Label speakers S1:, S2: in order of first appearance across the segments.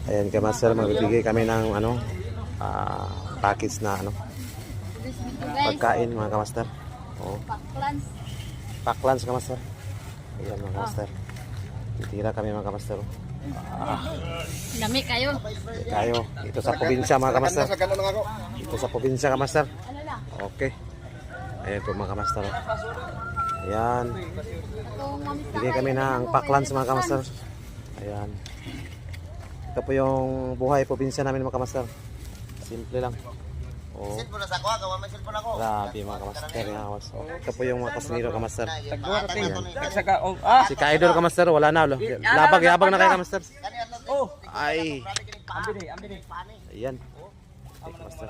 S1: Ayan kay Master, magbibigay kami ng ano, package na ano, pagkain mga kamaster. Oh. Paklans kamaster. Ayan mga kamaster. Titira kami mga kamaster.
S2: Dami kayo.
S1: Kayo, ito sa probinsya mga kamaster. Ito sa probinsya kamaster. Okay. Ayan po mga kamaster. Ayan. Bigay kami ng paklans mga kamaster. Ayan. Ito po yung buhay probinsya namin mga kamaster. Simple lang. Oh. Grabe mga kamaster. Ito po yung mga kasiniro kamaster. Si Kaidor kamaster, wala na. Labag na kayo kamaster. Ay. Ayan. Kamaster.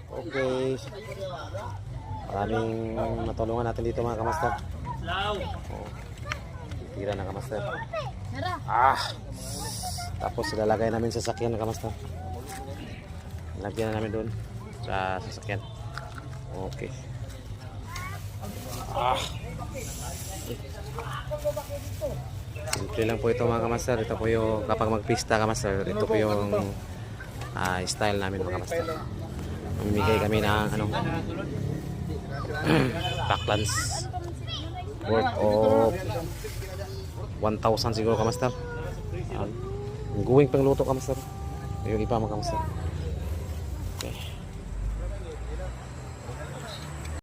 S1: Okay. Maraming matulungan natin dito mga kamaster. Oh. Tira na kamaster. Tapos ilalagay namin sa sasakyan na kamaster. Lagyan na namin doon sa sasakyan. Okay. Simple lang po ito mga kamaster. Ito po yung kapag magpista kamaster. Ito po yung style namin mga kamaster. Mamimigay kami ng ano, paklans worth of 1,000 siguro kamaster. Going pang luto kamaster. Yung iba mga kamaster.